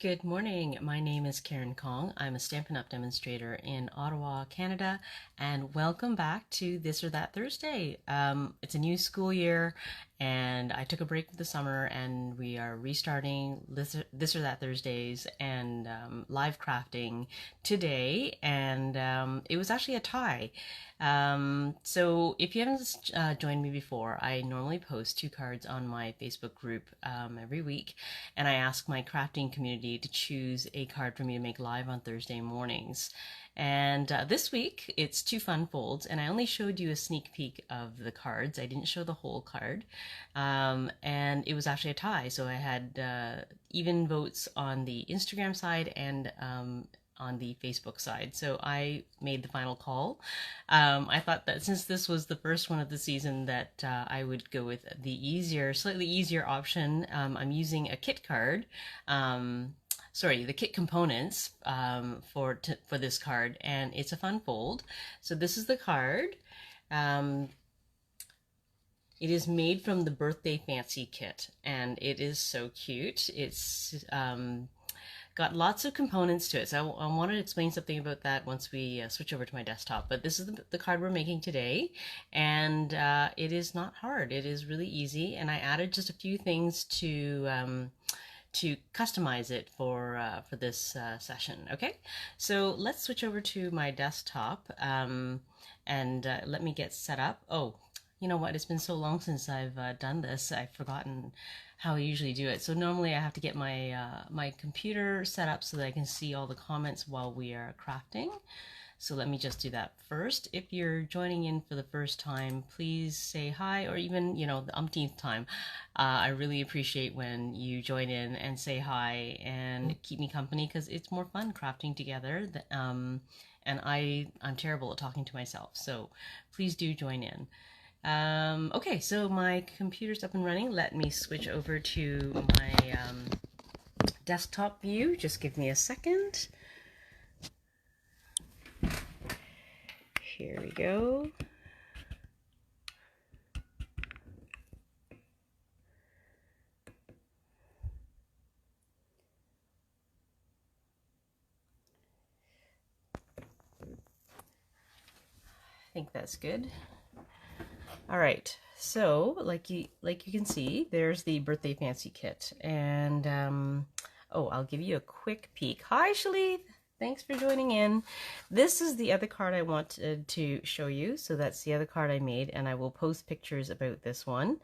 Good morning. My name is Karen Kong. I'm a Stampin' Up! Demonstrator in Ottawa, Canada, and welcome back to This or That Thursday. It's a new school year, and I took a break for the summer, and we are restarting This or That Thursdays and live crafting today, and it was actually a tie. So if you haven't joined me before, I normally post 2 cards on my Facebook group every week, and I ask my crafting community to choose a card for me to make live on Thursday mornings. And this week it's 2 fun folds, and I only showed you a sneak peek of the cards. I didn't show the whole card, and it was actually a tie, so I had even votes on the Instagram side and on the Facebook side. So I made the final call. I thought that since this was the first one of the season that I would go with the slightly easier option. I'm using a kit card. The kit components for this card, and it's a fun fold. So this is the card. It is made from the Birthday Fancy kit, and it is so cute. It's got lots of components to it, so I wanted to explain something about that once we switch over to my desktop. But this is the card we're making today, and it is not hard. It is really easy, and I added just a few things to customize it for this session. Okay, so let's switch over to my desktop and let me get set up. Oh, you know what? It's been so long since I've done this. I've forgotten how I usually do it. So normally I have to get my my computer set up so that I can see all the comments while we are crafting. So let me just do that first. If you're joining in for the first time, please say hi, or even, you know, the umpteenth time. I really appreciate when you join in and say hi and keep me company, because it's more fun crafting together. And I'm terrible at talking to myself, so please do join in. Okay, so my computer's up and running. Let me switch over to my desktop view. Just give me a second. Here we go. I think that's good. All right, so like you can see, there's the Birthday Fancy kit, and oh, I'll give you a quick peek. Hi, Shalith. Thanks for joining in. This is the other card I wanted to show you. So that's the other card I made, and I will post pictures about this one.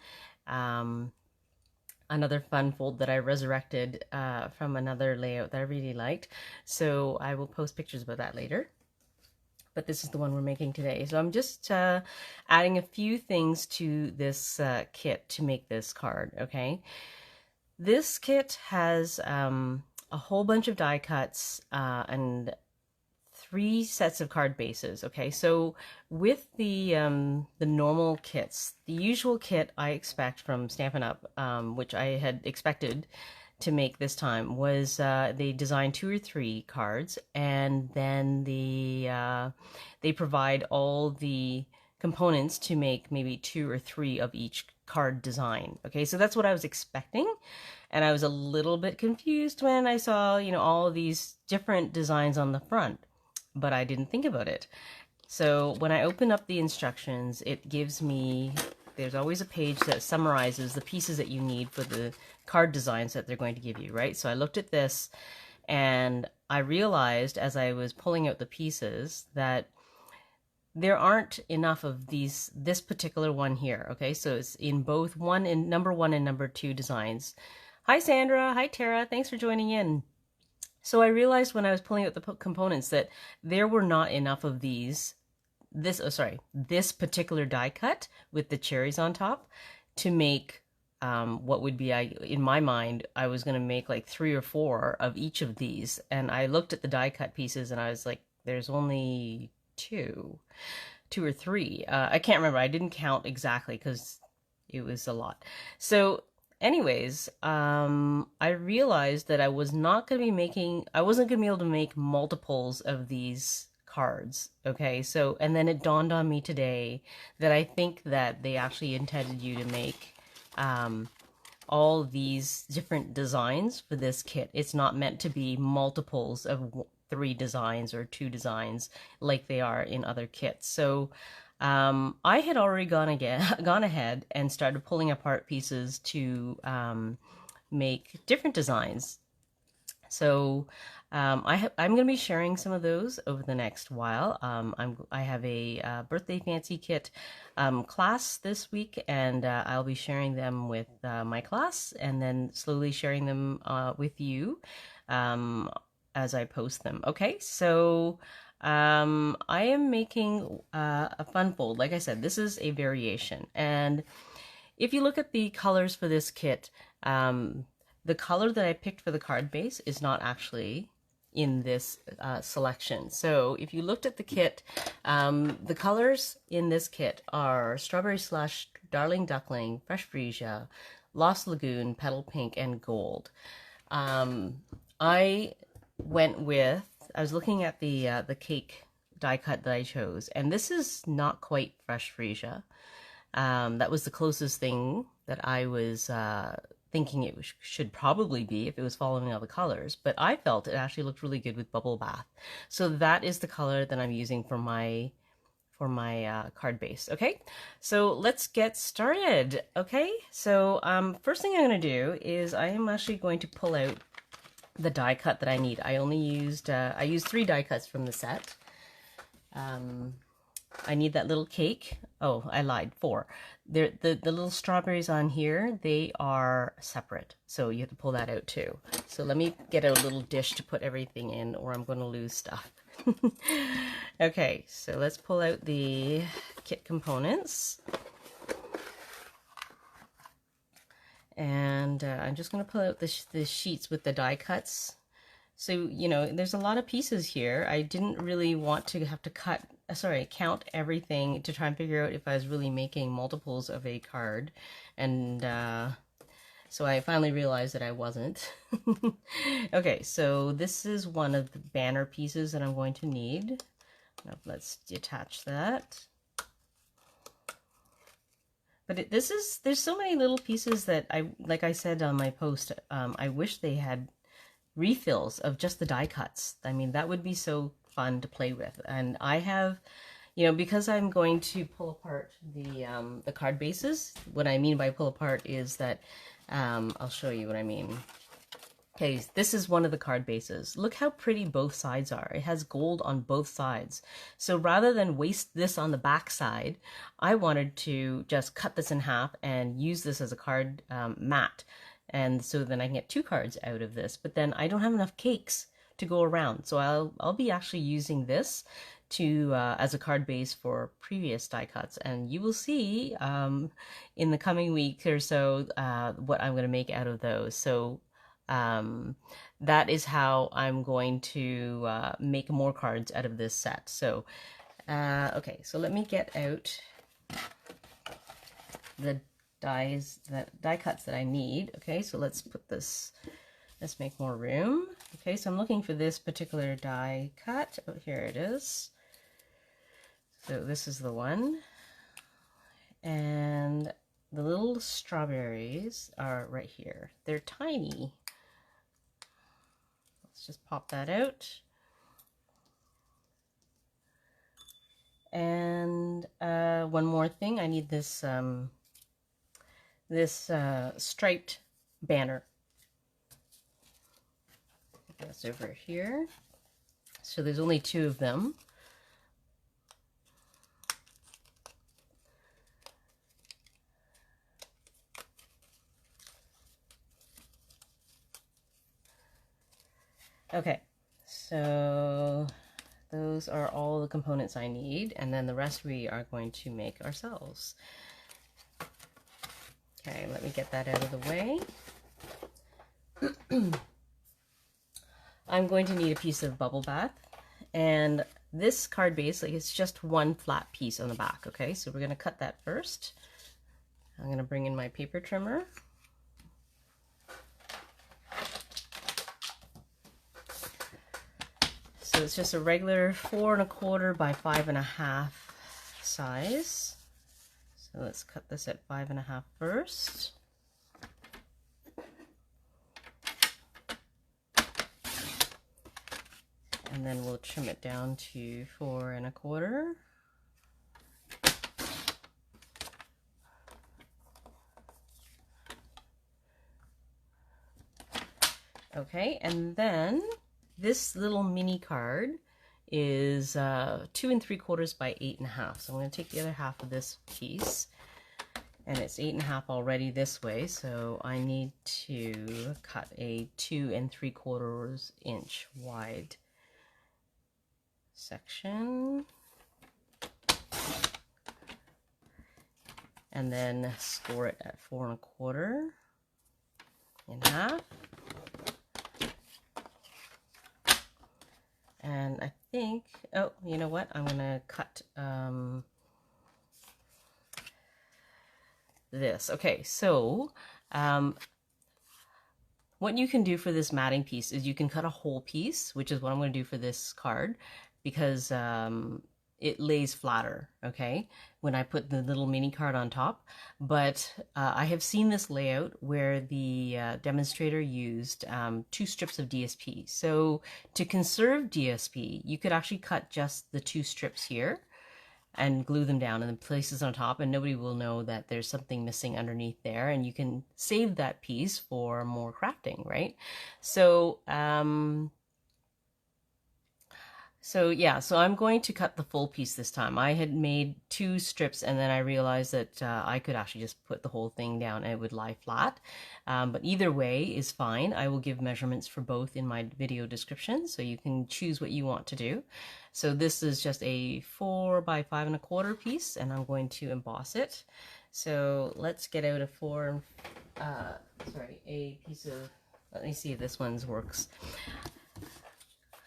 Another fun fold that I resurrected from another layout that I really liked. So I will post pictures about that later. But this is the one we're making today. So I'm just adding a few things to this kit to make this card, okay? This kit has a whole bunch of die cuts and 3 sets of card bases. Okay, so with the normal kits, the usual kit I expect from Stampin' Up, which I had expected to make this time, was they design 2 or 3 cards, and then they provide all the components to make maybe 2 or 3 of each card design. Okay, so that's what I was expecting, and I was a little bit confused when I saw, you know, all of these different designs on the front, but I didn't think about it. So when I open up the instructions, it gives me, there's always a page that summarizes the pieces that you need for the card designs that they're going to give you, right? So I looked at this, and I realized as I was pulling out the pieces that there aren't enough of this particular one here. Okay, so it's in both number 1 and number 2 designs. Hi Sandra, hi Tara, thanks for joining in. So I realized when I was pulling out the components that there were not enough of this particular die cut with the cherries on top to make what would be, in my mind, I was going to make like 3 or 4 of each of these. And I looked at the die cut pieces and I was like, there's only 2 or 3. I can't remember. I didn't count exactly because it was a lot. So anyways, I realized that I wasn't going to be able to make multiples of these cards. Okay, so, and then it dawned on me today that I think that they actually intended you to make all these different designs for this kit. It's not meant to be multiples of 3 designs or 2 designs like they are in other kits. So I had already gone ahead and started pulling apart pieces to make different designs. So I'm going to be sharing some of those over the next while. I have a birthday fancy kit class this week, and I'll be sharing them with my class, and then slowly sharing them with you as I post them. Okay, so I am making a fun fold. Like I said, this is a variation, and if you look at the colors for this kit, the color that I picked for the card base is not actually in this selection. So if you looked at the kit, the colors in this kit are Strawberry Slush, Darling Duckling, Fresh Freesia, Lost Lagoon, Petal Pink, and Gold. I was looking at the cake die cut that I chose, and this is not quite Fresh Freesia. That was the closest thing that I was thinking it should probably be if it was following all the colors, but I felt it actually looked really good with Bubble Bath. So that is the color that I'm using for my card base. Okay, so let's get started. Okay, so first thing I'm going to do is I am actually going to pull out the die cut that I need. I used 3 die cuts from the set. I need that little cake. Oh, I lied, 4. The little strawberries on here, they are separate, so you have to pull that out too. So let me get a little dish to put everything in, or I'm going to lose stuff. Okay, so let's pull out the kit components. And I'm just going to pull out the sheets with the die cuts. So, you know, there's a lot of pieces here. I didn't really want to have to count everything to try and figure out if I was really making multiples of a card. And so I finally realized that I wasn't. Okay, so this is one of the banner pieces that I'm going to need. Now let's detach that. But there's so many little pieces that like I said on my post, I wish they had refills of just the die cuts. I mean, that would be so fun to play with. And I have, you know, because I'm going to pull apart the card bases, what I mean by pull apart is that, I'll show you what I mean. Okay, this is one of the card bases. Look how pretty both sides are. It has gold on both sides. So rather than waste this on the back side, I wanted to just cut this in half and use this as a card mat. And so then I can get 2 cards out of this. But then I don't have enough cakes to go around. So I'll be actually using this to as a card base for previous die cuts. And you will see in the coming week or so what I'm going to make out of those. So that is how I'm going to make more cards out of this set. So okay, so let me get out the die cuts that I need. Okay, so let's make more room. Okay, so I'm looking for this particular die cut. Oh, here it is. So this is the one, and the little strawberries are right here. They're tiny. Let's just pop that out. And one more thing, I need this striped banner. That's over here. So there's only 2 of them. Okay, so those are all the components I need, and then the rest we are going to make ourselves. Okay, let me get that out of the way. I'm going to need a piece of Bubble Bath, and this card base, like, it's just one flat piece on the back. Okay, so we're going to cut that first. I'm going to bring in my paper trimmer. So it's just a regular 4 1/4 by 5 1/2 size. So let's cut this at 5 1/2 first. And then we'll trim it down to 4 1/4. Okay, and then this little mini card is 2 3/4 by 8 1/2. So I'm going to take the other half of this piece, and it's 8 1/2 already this way, so I need to cut a 2 3/4 inch wide section, and then score it at 4 1/4 in half. And I think, oh, you know what? I'm gonna cut this. Okay, so what you can do for this matting piece is you can cut a whole piece, which is what I'm going to do for this card, because it lays flatter, okay, when I put the little mini card on top. But I have seen this layout where the demonstrator used 2 strips of DSP. So to conserve DSP, you could actually cut just the 2 strips here and glue them down in the places on top, and nobody will know that there's something missing underneath there, and you can save that piece for more crafting, right? So yeah, so I'm going to cut the full piece this time. I had made 2 strips, and then I realized that I could actually just put the whole thing down and it would lie flat. But either way is fine. I will give measurements for both in my video description, so you can choose what you want to do. So this is just a 4 by 5 1/4 piece, and I'm going to emboss it. So let's get out a piece of, let me see if this one's works.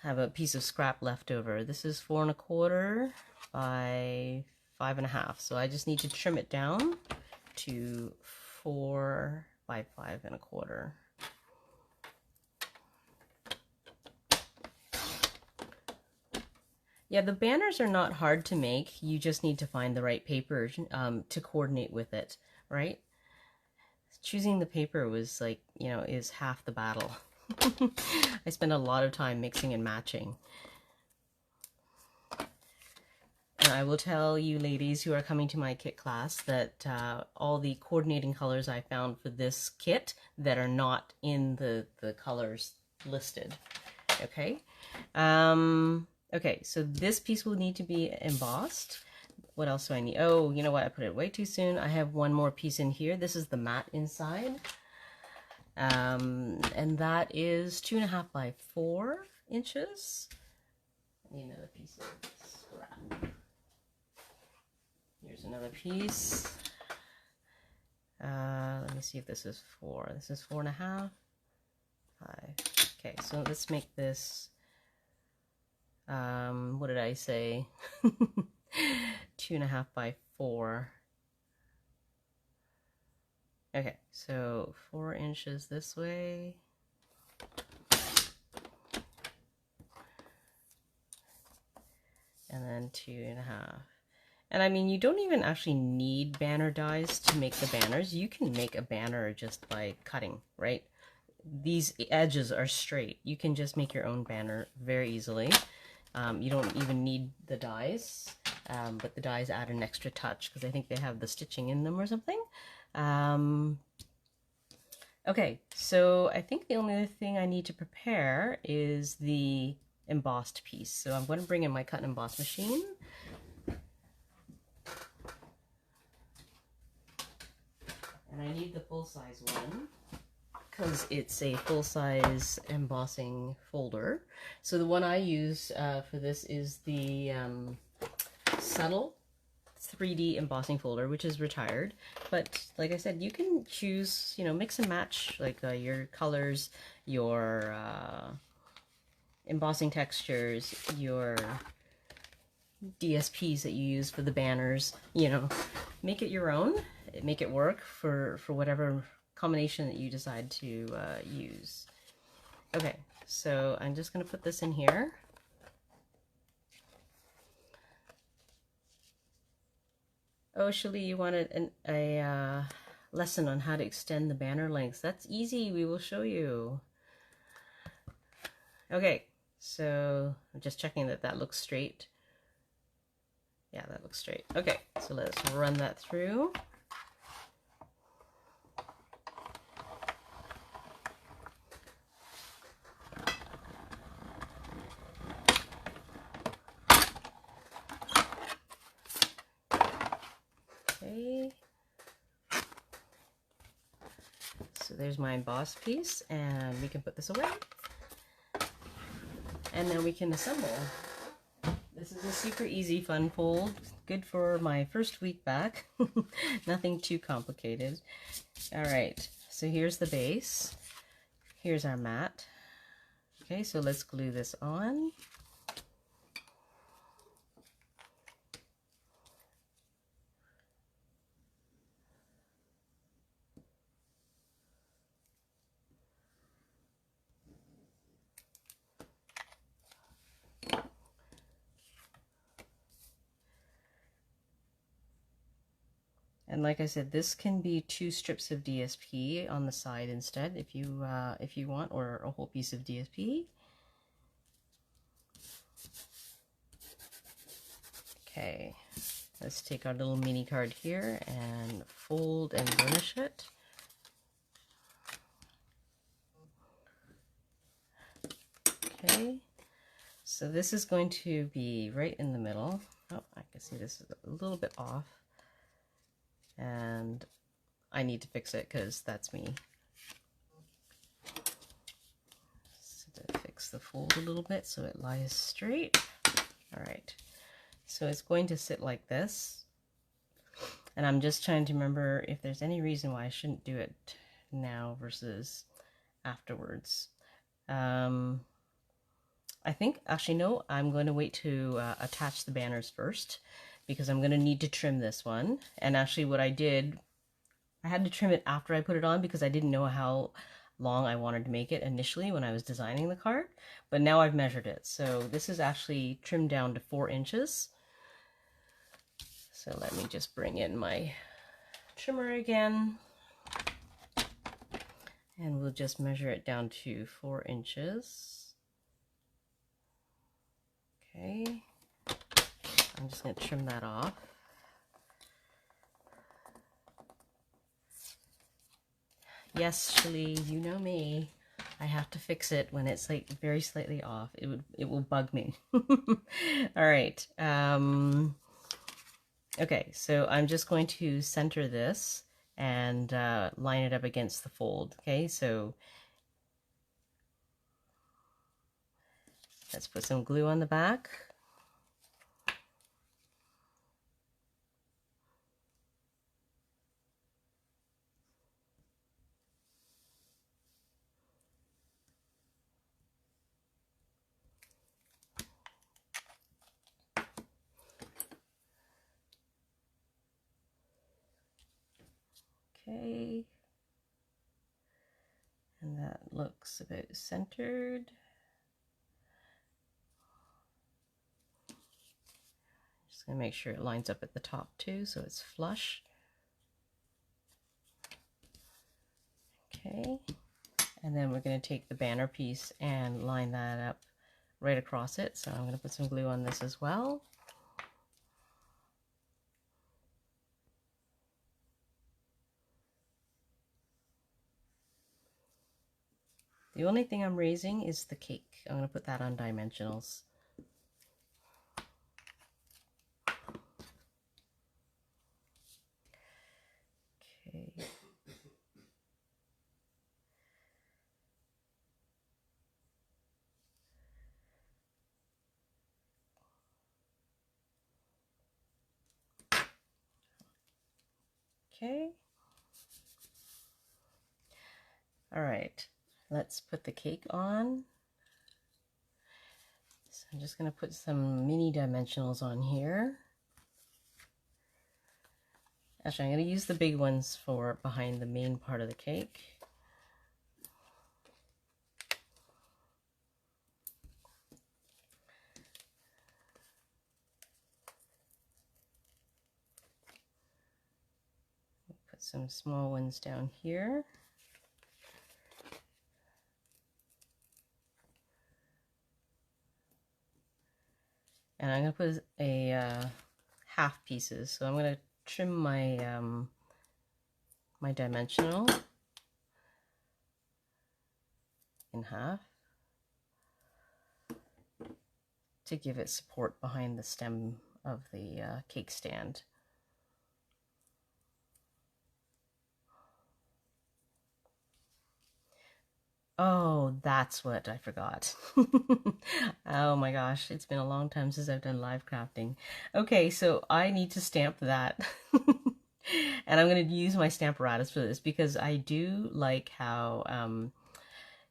Have a piece of scrap left over. This is 4 1/4 by 5 1/2. So I just need to trim it down to 4 by 5 1/4. Yeah, the banners are not hard to make. You just need to find the right paper to coordinate with it, right? Choosing the paper was like, you know, is half the battle. I spend a lot of time mixing and matching. And I will tell you ladies who are coming to my kit class that all the coordinating colors I found for this kit that are not in the colors listed. Okay. Okay, so this piece will need to be embossed. What else do I need? Oh, you know what? I put it way too soon. I have one more piece in here. This is the mat inside. And that is 2 1/2 by 4 inches. I need another piece of scrap. Here's another piece. Let me see if this is 4. This is 4 1/2. 5. Okay, so let's make this, what did I say? 2 1/2 by 4. Okay, so 4 inches this way. And then 2 1/2. And I mean, you don't even actually need banner dies to make the banners. You can make a banner just by cutting, right? These edges are straight. You can just make your own banner very easily. You don't even need the dies, but the dies add an extra touch because I think they have the stitching in them or something. Okay, so I think the only other thing I need to prepare is the embossed piece. So I'm going to bring in my cut and emboss machine. And I need the full-size one because it's a full-size embossing folder. So the one I use for this is the Subtle 3D embossing folder, which is retired. But like I said, you can choose, you know, mix and match like your colors, your embossing textures, your DSPs that you use for the banners, you know, make it your own, make it work for whatever combination that you decide to use. Okay, so I'm just going to put this in here. Oh, Shirley, you wanted a lesson on how to extend the banner lengths. That's easy. We will show you. Okay, So I'm just checking that that looks straight. Yeah, that looks straight. Okay, so let's run that through. Okay. So there's my emboss piece, and we can put this away. And then we can assemble. This is a super easy, fun fold. Good for my first week back. Nothing too complicated. All right, so here's the base. Here's our mat. Okay, so let's glue this on. And like I said, this can be 2 strips of DSP on the side instead if you want, or a whole piece of DSP. Okay, let's take our little mini card here and fold and burnish it. Okay, so this is going to be right in the middle. Oh, I can see this is a little bit off. And I need to fix it because that's me. So to fix the fold a little bit so it lies straight. All right, so it's going to sit like this. And I'm just trying to remember if there's any reason why I shouldn't do it now versus afterwards. I think, actually no, I'm going to wait to attach the banners first, because I'm going to need to trim this one. And actually what I did, I had to trim it after I put it on because I didn't know how long I wanted to make it initially when I was designing the card, but now I've measured it. So this is actually trimmed down to 4 inches. So let me just bring in my trimmer again, and we'll just measure it down to 4 inches. Okay, I'm just going to trim that off. Yes, Shali, you know me. I have to fix it when it's like very slightly off. It will bug me. All right. Okay, so I'm just going to center this and line it up against the fold. Okay, so let's put some glue on the back. Okay, and that looks about centered. Just gonna make sure it lines up at the top too, so it's flush. Okay, and then we're going to take the banner piece and line that up right across it. So I'm going to put some glue on this as well. The only thing I'm raising is the cake. I'm going to put that on dimensionals. Okay. Okay. All right, let's put the cake on. So I'm just going to put some mini dimensionals on here. Actually, I'm going to use the big ones for behind the main part of the cake. Put some small ones down here. And I'm going to put a half pieces. So I'm going to trim my my dimensional in half to give it support behind the stem of the cake stand. Oh, that's what I forgot. Oh my gosh, it's been a long time since I've done live crafting. Okay, so I need to stamp that. And I'm going to use my Stamparatus for this because I do like how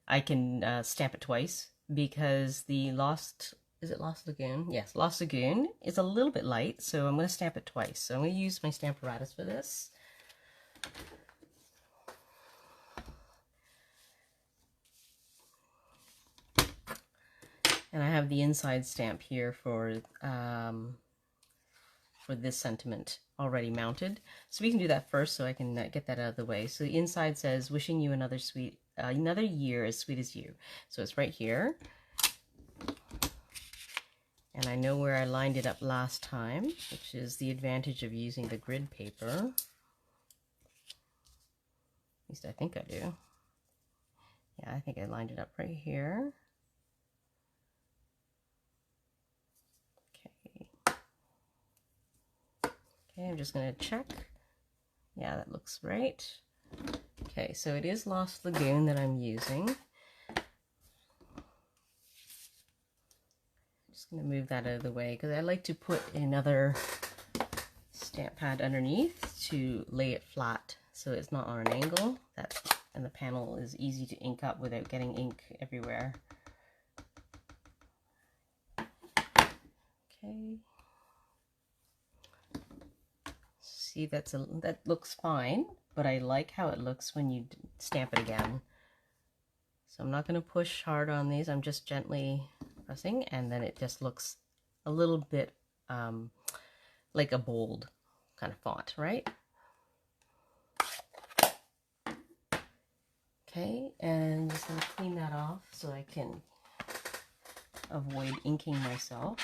I can stamp it twice, because the Lost, is it Lost Lagoon? Yes, Lost Lagoon is a little bit light, so I'm going to stamp it twice. So I'm going to use my Stamparatus for this. And I have the inside stamp here for this sentiment already mounted. So we can do that first so I can get that out of the way. So the inside says, wishing you another year as sweet as you. So it's right here. And I know where I lined it up last time, which is the advantage of using the grid paper. At least I think I do. Yeah, I think I lined it up right here. Okay, I'm just going to check. Yeah, that looks right. Okay, so it is Lost Lagoon that I'm using. Just going to move that out of the way because I like to put another stamp pad underneath to lay it flat so it's not on an angle. And the panel is easy to ink up without getting ink everywhere. Okay. See, that looks fine, but I like how it looks when you stamp it again. So I'm not going to push hard on these. I'm just gently pressing, and then it just looks a little bit like a bold kind of font, right? Okay, and just going to clean that off so I can avoid inking myself.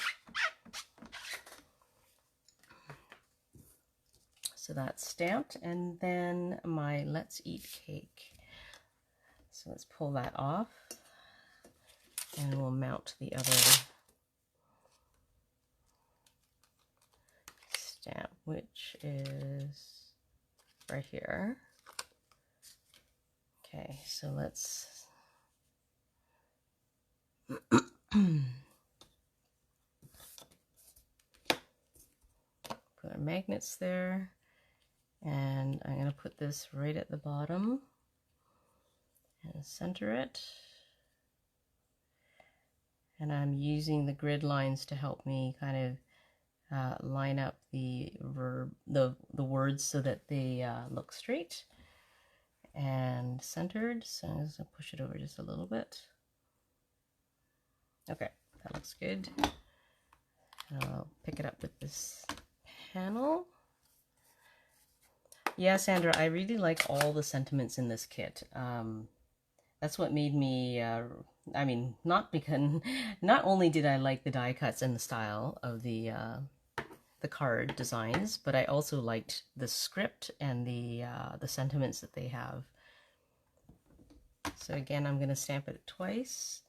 So that's stamped, and then my Let's Eat cake. So let's pull that off, and we'll mount the other stamp, which is right here. Okay, so let's put our magnets there, and I'm going to put this right at the bottom and center it. And I'm using the grid lines to help me kind of line up the words so that they look straight and centered. So I'm just going to push it over just a little bit. Okay, that looks good. I'll pick it up with this panel. Yeah, Sandra, I really like all the sentiments in this kit. That's what made me, I mean, not only did I like the die cuts and the style of the card designs, but I also liked the script and the sentiments that they have. So again, I'm going to stamp it twice.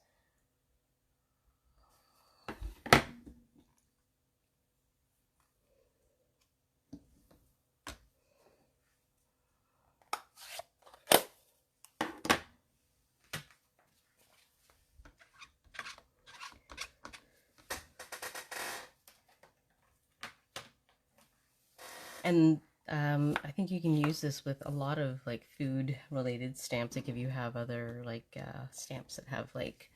And I think you can use this with a lot of like food related stamps. Like if you have other like stamps that have like,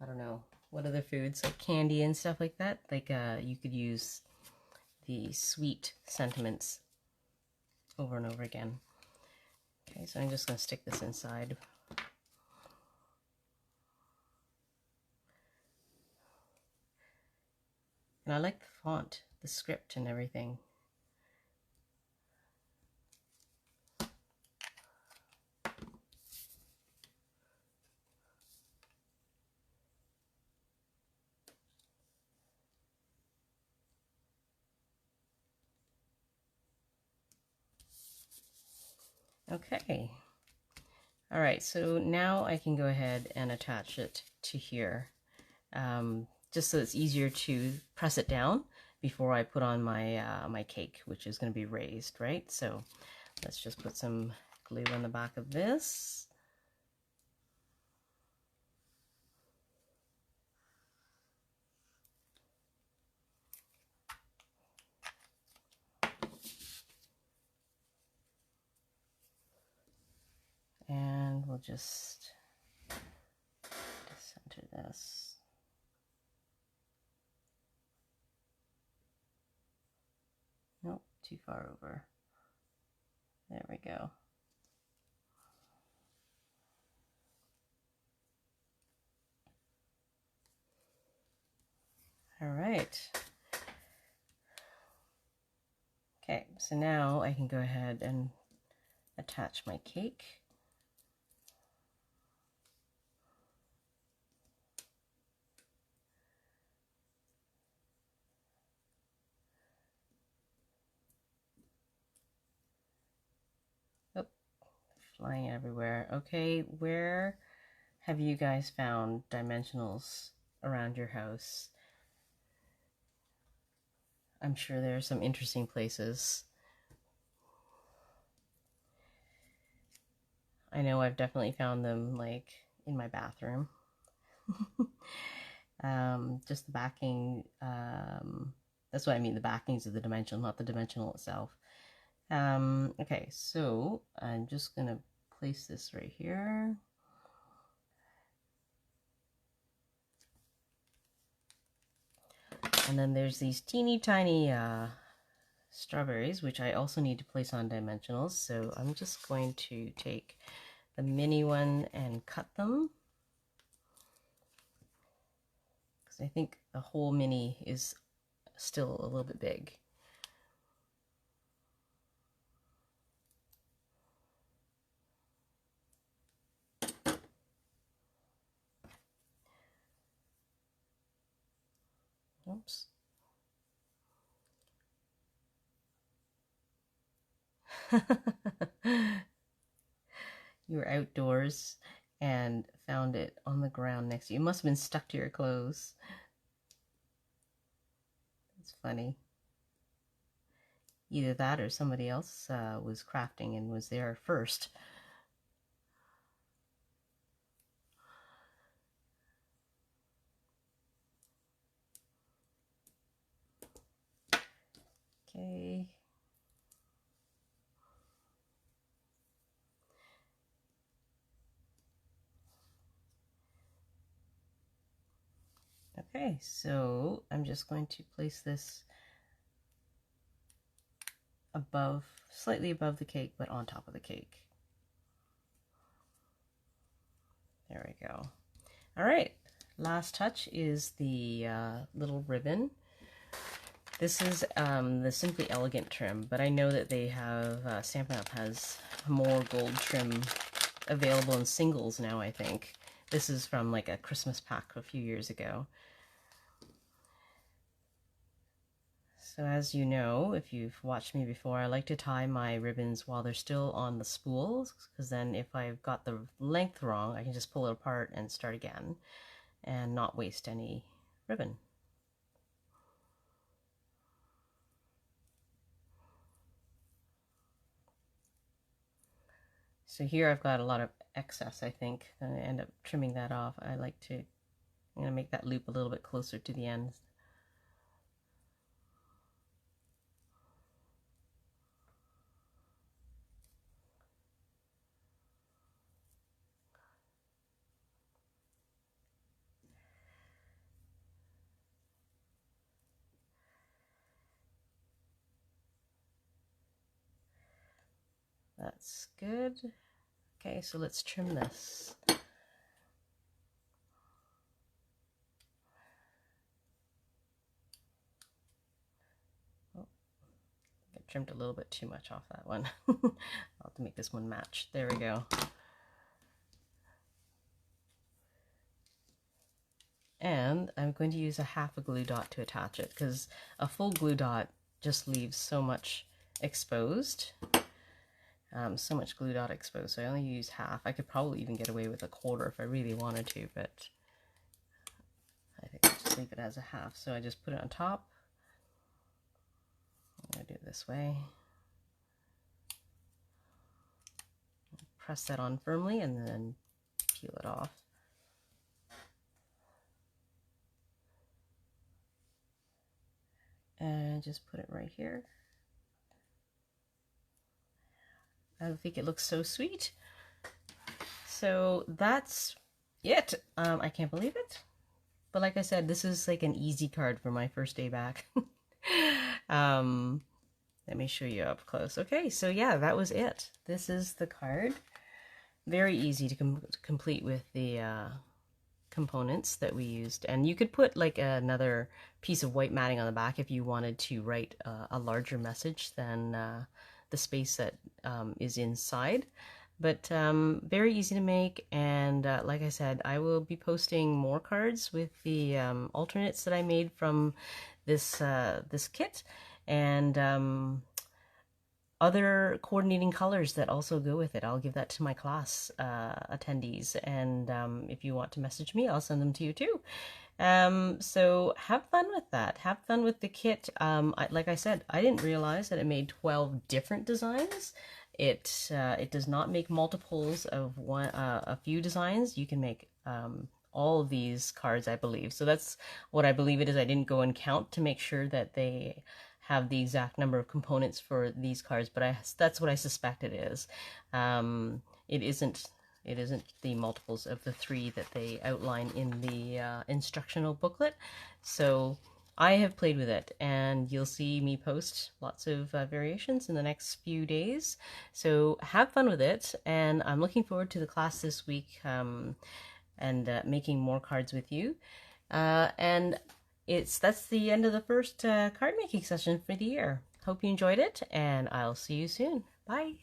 I don't know, what other foods, like candy and stuff like that. Like you could use the sweet sentiments over and over again. Okay, so I'm just going to stick this inside. And I like the font, the script and everything. Okay. All right, so now I can go ahead and attach it to here, just so it's easier to press it down before I put on my my cake, which is going to be raised, right? So let's just put some glue on the back of this. And we'll just center this. Nope, too far over. There we go. All right. Okay, so now I can go ahead and attach my cake. Oh, flying everywhere. Okay, where have you guys found dimensionals around your house? I'm sure there are some interesting places. I know I've definitely found them like in my bathroom. Just the backing, that's what I mean, the backings of the dimensional, not the dimensional itself. Okay, so I'm just gonna place this right here. And then there's these teeny tiny strawberries, which I also need to place on dimensionals. So I'm just going to take the mini one and cut them, because I think the whole mini is still a little bit big. Oops. You were outdoors and found it on the ground next to you. It must have been stuck to your clothes. It's funny. Either that or somebody else was crafting and was there first. Okay. Okay, so I'm just going to place this above, slightly above the cake, but on top of the cake. There we go. All right, last touch is the little ribbon. This is the Simply Elegant trim, but I know that they have, Stampin' Up! Has more gold trim available in singles now, I think. This is from like a Christmas pack a few years ago. So as you know, if you've watched me before, I like to tie my ribbons while they're still on the spools, because then if I've got the length wrong, I can just pull it apart and start again and not waste any ribbon. So here I've got a lot of excess, I think. I'm going to end up trimming that off. I'm going to make that loop a little bit closer to the end. That's good. Okay, so let's trim this. Oh, I trimmed a little bit too much off that one. I'll have to make this one match. There we go. And I'm going to use a half a glue dot to attach it, because a full glue dot just leaves so much exposed. So much glue dot exposed, so I only use half. I could probably even get away with a quarter if I really wanted to, but I think I'll just leave it as a half. So I just put it on top. I'm going to do it this way. Press that on firmly and then peel it off. And just put it right here. I think it looks so sweet. So that's it. I can't believe it. But like I said, this is like an easy card for my first day back. Let me show you up close. Okay, so yeah, that was it. This is the card. Very easy to complete with the components that we used. And you could put like another piece of white matting on the back if you wanted to write a larger message than the space that is inside. But very easy to make, and like I said, I will be posting more cards with the alternates that I made from this this kit, and other coordinating colors that also go with it. I'll give that to my class attendees, and if you want to message me, I'll send them to you too. So have fun with that. Have fun with the kit. Like I said, I didn't realize that it made 12 different designs. It does not make multiples of a few designs. You can make all of these cards, I believe. So that's what I believe it is. I didn't go and count to make sure that they have the exact number of components for these cards, but that's what I suspect it is. It isn't the multiples of the 3 that they outline in the instructional booklet. So I have played with it, and you'll see me post lots of variations in the next few days. So have fun with it, and I'm looking forward to the class this week and making more cards with you. And that's the end of the first card making session for the year. Hope you enjoyed it, and I'll see you soon. Bye!